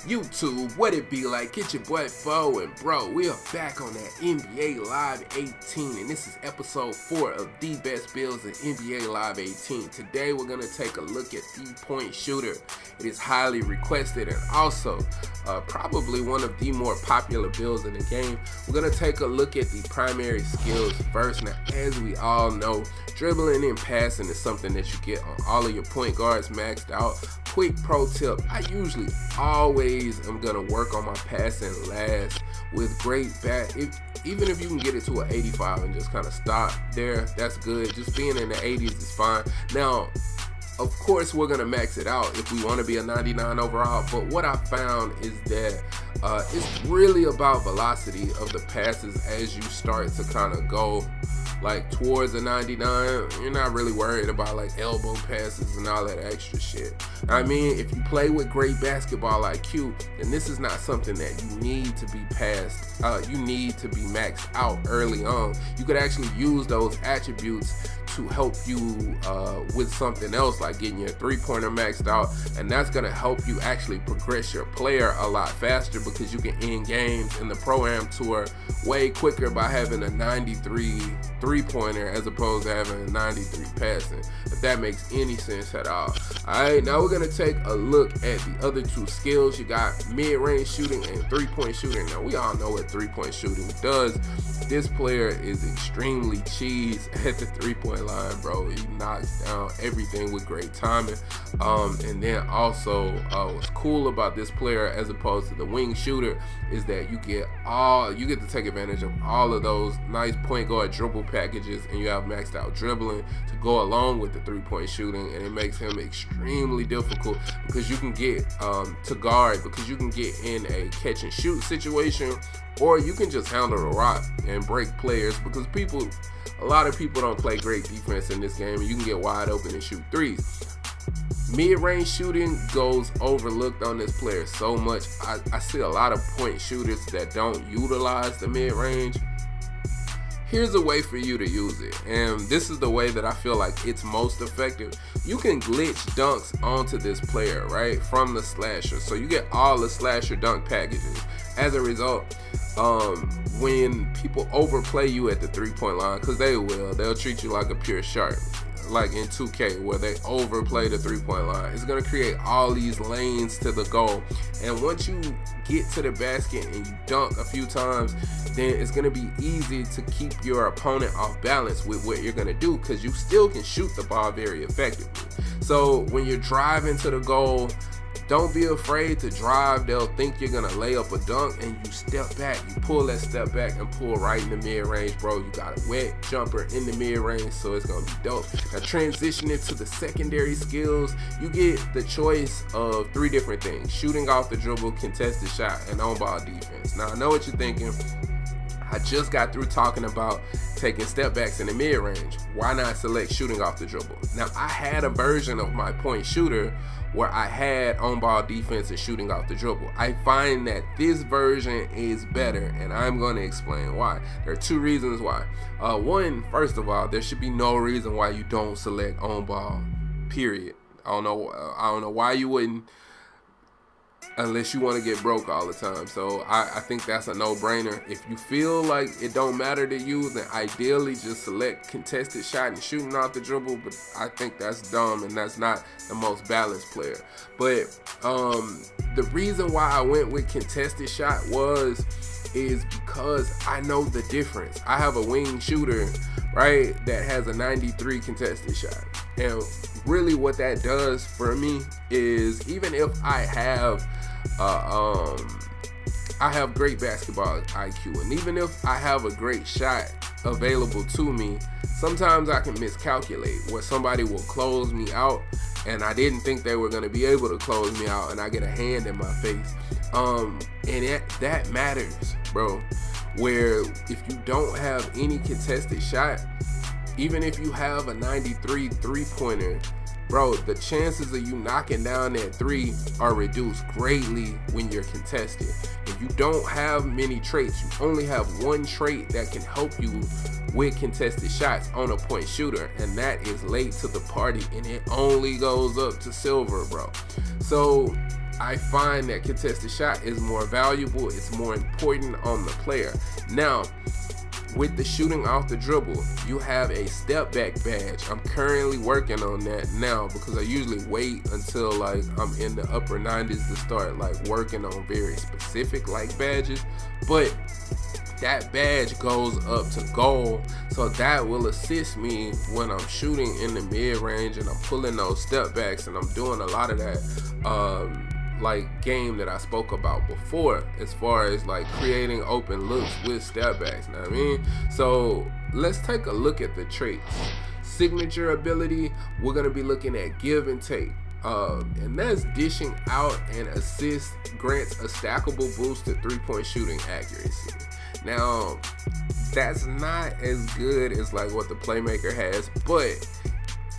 YouTube, what it be like? Get your boy Ep.4 and bro, we are back on that NBA Live 18 and this is episode 4 of the best builds in NBA Live 18. Today we're going to take a look at 3-point shooter. It is highly requested and also probably one of the more popular builds in the game. We're going to take a look at the primary skills first. Now, as we all know, dribbling and passing is something that you get on all of your point guards maxed out. Quick pro tip, I usually always am going to work on my passing last with great even if you can get it to an 85 and just kind of stop there, that's good. Just being in the 80s is fine. Now, of course, we're going to max it out if we want to be a 99 overall, but what I found is that it's really about velocity of the passes as you start to kind of go like towards a 99. You're not really worried about like elbow passes and all that extra shit. I mean, if you play with great basketball IQ, then this is not something that you need to be passed. You need to be maxed out early on. You could actually use those attributes to help you with something else, like getting your three-pointer maxed out, and that's going to help you actually progress your player a lot faster because you can end games in the Pro-Am Tour way quicker by having a 93 three-pointer as opposed to having a 93 passing, if that makes any sense at all. Alright, now we're going to take a look at the other two skills. You got mid-range shooting and three-point shooting. Now, we all know what three-point shooting does. This player is extremely cheese at the three-point line, bro. He knocks down everything with great timing. And then also, what's cool about this player as opposed to the wing shooter is that you get to take advantage of all of those nice point guard dribble packages, and you have maxed out dribbling to go along with the three-point shooting, and it makes him extremely difficult because you can get to guard, because you can get in a catch and shoot situation, or you can just handle the rock and break players, because a lot of people don't play great defense in this game, and you can get wide open and shoot threes. Mid-range shooting goes overlooked on this player so much. I see a lot of point shooters that don't utilize the mid-range. Here's a way for you to use it, and this is the way that I feel like it's most effective. You can glitch dunks onto this player, right, from the slasher, so you get all the slasher dunk packages. As a result, when people overplay you at the three-point line, because they'll treat you like a pure shark, like in 2K, where they overplay the three-point line. It's going to create all these lanes to the goal, and once you get to the basket and you dunk a few times, then it's going to be easy to keep your opponent off balance with what you're going to do, because you still can shoot the ball very effectively. So when you're driving to the goal, don't be afraid to drive. They'll think you're going to lay up a dunk, and you step back. You pull that step back and pull right in the mid-range, bro. You got a wet jumper in the mid-range, so it's going to be dope. Now, transitioning to the secondary skills, you get the choice of 3 different things: shooting off the dribble, contested shot, and on-ball defense. Now, I know what you're thinking. I just got through talking about taking step backs in the mid-range. Why not select shooting off the dribble? Now, I had a version of my point shooter where I had on-ball defense and shooting off the dribble. I find that this version is better, and I'm going to explain why. There are 2 reasons why. One, first of all, there should be no reason why you don't select on-ball, period. I don't know why you wouldn't, unless you want to get broke all the time. So I think that's a no-brainer. If you feel like it don't matter to you, then ideally just select contested shot and shooting off the dribble, but I think that's dumb, and that's not the most balanced player. But the reason why I went with contested shot is because I know the difference. I have a wing shooter, right, that has a 93 contested shot, and really what that does for me is, even if I have great basketball IQ, and even if I have a great shot available to me, sometimes I can miscalculate where somebody will close me out, and I didn't think they were going to be able to close me out, and I get a hand in my face. And that matters, bro, where if you don't have any contested shot, even if you have a 93 three-pointer, bro, the chances of you knocking down that 3 are reduced greatly when you're contested. If you don't have many traits, you only have one trait that can help you with contested shots on a point shooter, and that is late to the party, and it only goes up to silver, bro. So I find that contested shot is more valuable. It's more important on the player. Now, with the shooting off the dribble, you have a step back badge. I'm currently working on that now because I usually wait until like I'm in the upper 90s to start like working on very specific like badges. But that badge goes up to goal, so that will assist me when I'm shooting in the mid range and I'm pulling those step backs, and I'm doing a lot of that like game that I spoke about before, as far as like creating open looks with step backs. Know what I mean? So let's take a look at the traits. Signature ability, we're gonna be looking at give and take. And that's dishing out and assist grants a stackable boost to 3-point shooting accuracy. Now, that's not as good as like what the playmaker has, but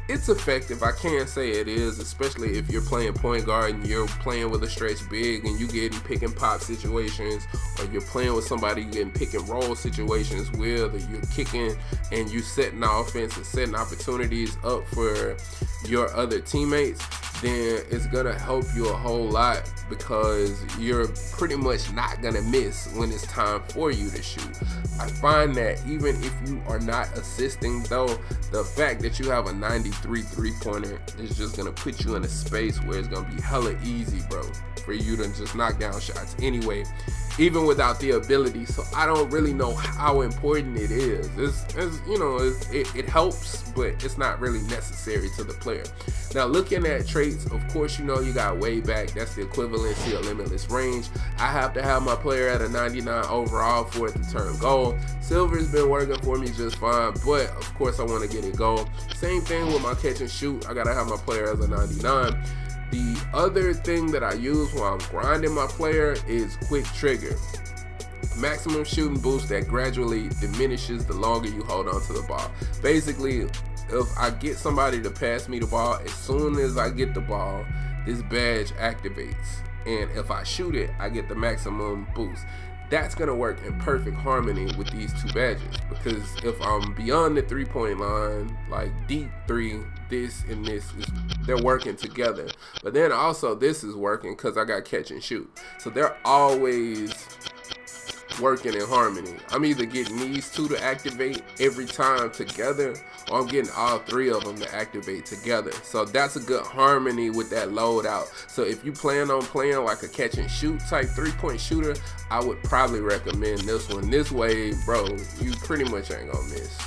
it's effective. I can say it is, especially if you're playing point guard and you're playing with a stretch big and you getting pick and pop situations, or you're playing with somebody getting pick and roll situations with, or you're kicking and you setting offense and setting opportunities up for your other teammates. Then it's gonna help you a whole lot because you're pretty much not gonna miss when it's time for you to shoot. I find that even if you are not assisting though, the fact that you have a 93 3-pointer is just gonna put you in a space where it's gonna be hella easy, bro, for you to just knock down shots anyway, even without the ability. So I don't really know how important it is. It helps, but it's not really necessary to the player. Now, looking at traits, of course, you got way back. That's the equivalency of limitless range. I have to have my player at a 99 overall for it to turn gold. Silver's been working for me just fine, but of course I want to get it gold. Same thing with my catch and shoot. I gotta have my player as a 99. The other thing that I use while I'm grinding my player is quick trigger. Maximum shooting boost that gradually diminishes the longer you hold on to the ball. Basically, if I get somebody to pass me the ball, as soon as I get the ball, this badge activates. And if I shoot it, I get the maximum boost. That's going to work in perfect harmony with these two badges, because if I'm beyond the 3-point line, like deep three, this and this, they're working together. But then also this is working because I got catch and shoot. So they're always working in harmony. I'm either getting these two to activate every time together, or I'm getting all three of them to activate together. So that's a good harmony with that loadout. So if you plan on playing like a catch and shoot type 3-point shooter, I would probably recommend this one. This way, bro, you pretty much ain't gonna miss.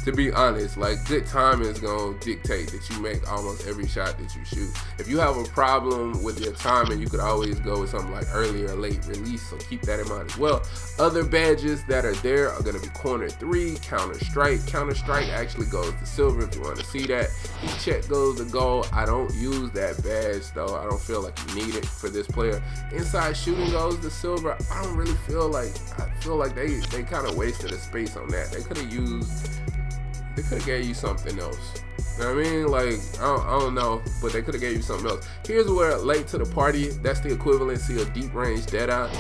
To be honest, like, good timing is gonna dictate that you make almost every shot that you shoot. If you have a problem with your timing, you could always go with something like early or late release, so keep that in mind as well. Other badges that are there are gonna be corner 3, counter strike. Counter strike actually goes to silver if you want to see that. Heat check goes to gold. I don't use that badge though. I don't feel like you need it for this player. Inside shooting goes to silver. I don't really feel like, they kind of wasted a space on that. They could have gave you something else. You know what I mean? Like, I don't know, but they could have gave you something else. Here's where late to the party, that's the equivalency of deep range deadeye.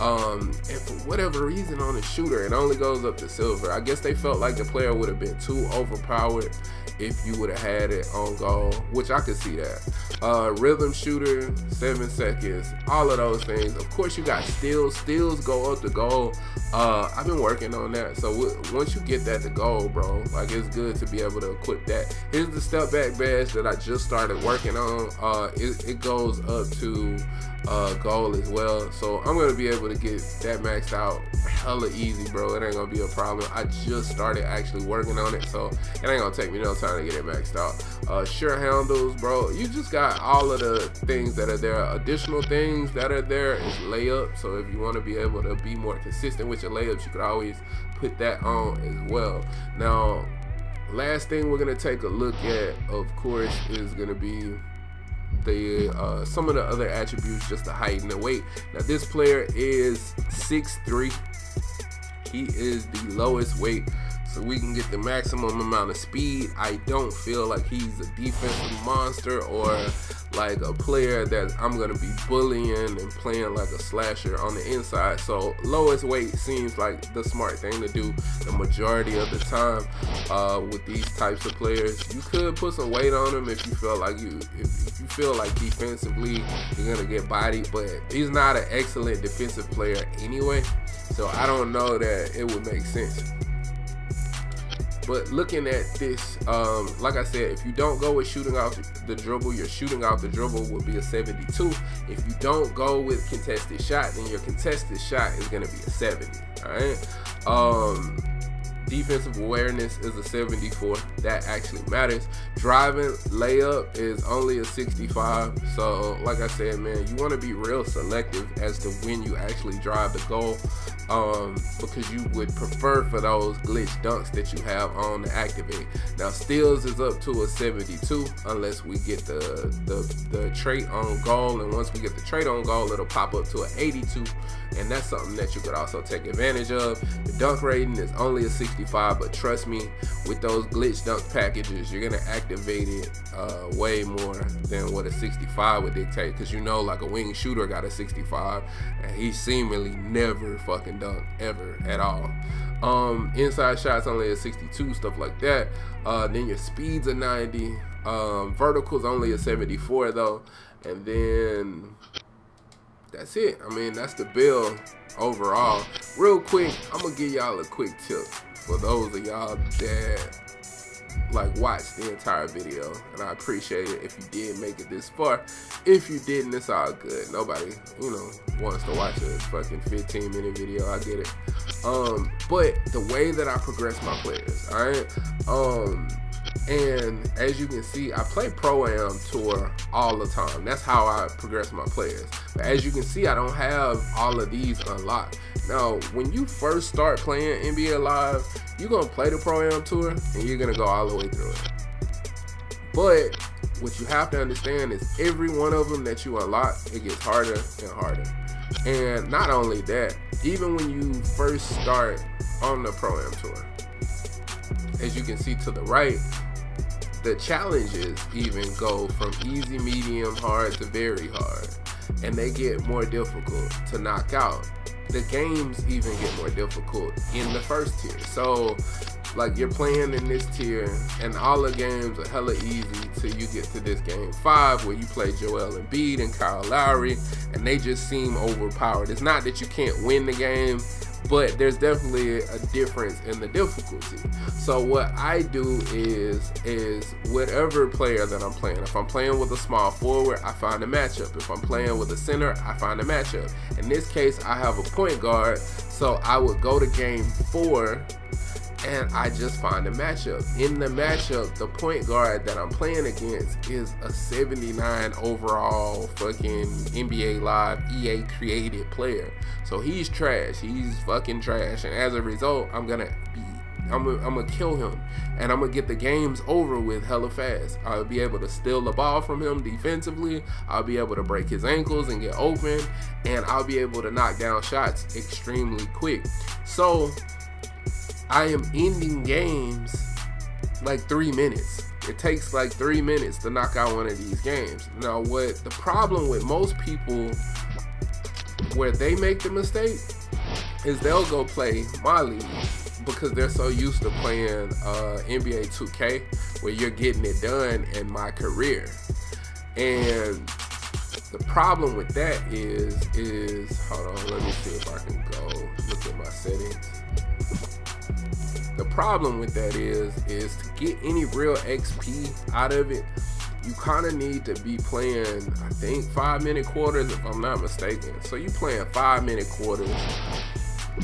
And for whatever reason on the shooter, it only goes up to silver. I guess they felt like the player would have been too overpowered if you would have had it on goal, which I could see that. Rhythm shooter, 7 seconds, all of those things. Of course, you got steals. Steals go up to goal. I've been working on that. So once you get that to goal, bro, like, it's good to be able to equip that. Here's the step back badge that I just started working on. It goes up to goal as well. So I'm going to be able to get that maxed out hella easy, bro. It ain't going to be a problem. I just started actually working on it, so it ain't going to take me no time to get it maxed out. Sure handles, bro. You just got all of the things that are there. Additional things that are there is layup. So if you want to be able to be more consistent with your layups, you could always put that on as well. Now, last thing we're going to take a look at, of course, is going to be the some of the other attributes, just the height and the weight. Now, this player is 6'3". He is the lowest weight, so we can get the maximum amount of speed. I don't feel like he's a defensive monster or like a player that I'm gonna be bullying and playing like a slasher on the inside. So lowest weight seems like the smart thing to do the majority of the time with these types of players. You could put some weight on him if you feel like if you feel like defensively you're gonna get bodied, but he's not an excellent defensive player anyway, so I don't know that it would make sense. But looking at this, like I said, if you don't go with shooting off the dribble, your shooting off the dribble will be a 72. If you don't go with contested shot, then your contested shot is going to be a 70. All right. Defensive awareness is a 74. That actually matters. Driving layup is only a 65. So like I said, man, you want to be real selective as to when you actually drive the goal, because you would prefer for those glitch dunks that you have on to activate. Now steals is up to a 72 unless we get the trait on goal, and once we get the trait on goal, it'll pop up to an 82, and that's something that you could also take advantage of. The dunk rating is only a 65, but trust me, with those glitch dunk packages, you're gonna activate it way more than what a 65 would dictate, because you know, like a wing shooter got a 65 and he seemingly never fucking dunk ever at all. Inside shots only a 62, stuff like that. Then your speed's a 90. Vertical's only a 74 though, and then that's it. I mean, that's the build overall. Real quick, I'm gonna give y'all a quick tip for those of y'all that like watch the entire video, and I appreciate it if you did make it this far. If you didn't, it's all good. Nobody, wants to watch a fucking 15-minute video. I get it. But the way that I progress my players, all right. And as you can see, I play Pro-Am Tour all the time. That's how I progress my players. But as you can see, I don't have all of these unlocked. Now, when you first start playing NBA Live, you're going to play the Pro-Am Tour and you're going to go all the way through it. But what you have to understand is every one of them that you unlock, it gets harder and harder. And not only that, even when you first start on the Pro-Am Tour, as you can see to the right, the challenges even go from easy, medium, hard to very hard, and they get more difficult to knock out. The games even get more difficult in the first tier. So like you're playing in this tier and all the games are hella easy till you get to this game 5 where you play Joel Embiid and Kyle Lowry, and they just seem overpowered. It's not that you can't win the game, but there's definitely a difference in the difficulty. So what I do is whatever player that I'm playing, if I'm playing with a small forward, I find a matchup. If I'm playing with a center, I find a matchup. In this case, I have a point guard, so I would go to game 4 and I just find a matchup. In the matchup, the point guard that I'm playing against is a 79 overall fucking NBA Live EA created player. So he's trash. He's fucking trash. And as a result, I'm gonna kill him, and I'm gonna get the games over with hella fast. I'll be able to steal the ball from him defensively. I'll be able to break his ankles and get open, and I'll be able to knock down shots extremely quick. So I am ending games like 3 minutes. It takes like 3 minutes to knock out one of these games. Now, what the problem with most people where they make the mistake is they'll go play my league because they're so used to playing NBA 2K where you're getting it done in my career. And the problem with that is hold on, let me see if I can go look at my settings. The problem with that is to get any real XP out of it, you kind of need to be playing, I think, 5-minute quarters if I'm not mistaken. So you playing 5-minute quarters.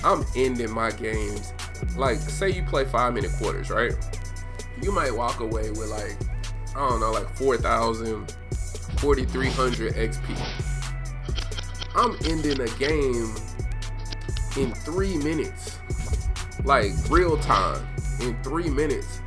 I'm ending my games. Like, say you play 5-minute quarters, right? You might walk away with like, I don't know, like 4,000, 4,300 XP. I'm ending a game in 3 minutes. Like real time in 3 minutes.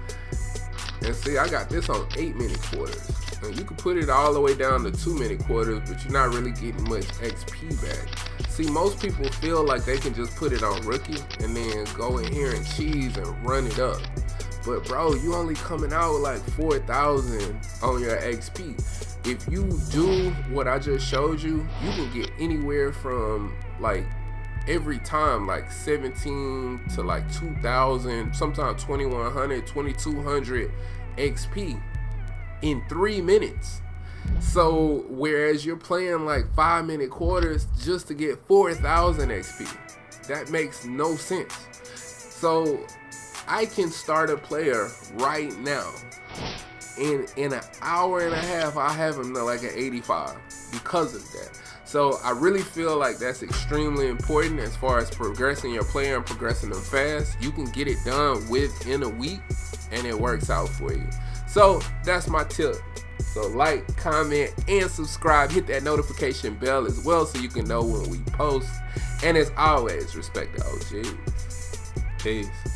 And see, I got this on 8-minute quarters. And you can put it all the way down to 2-minute quarters, but you're not really getting much XP back. See, most people feel like they can just put it on rookie and then go in here and cheese and run it up. But bro, you only coming out with like 4,000 on your XP. if you do what I just showed you, you can get anywhere from like every time like 17 to like 2,000, sometimes 2,100, 2,200 XP in 3 minutes. So whereas you're playing like 5-minute quarters just to get 4,000 XP, that makes no sense. So I can start a player right now. In an hour and a half, I have him like an 85 because of that. So I really feel like that's extremely important as far as progressing your player and progressing them fast. You can get it done within a week and it works out for you. So that's my tip. So like, comment, and subscribe. Hit that notification bell as well so you can know when we post. And as always, respect the OGs. Peace.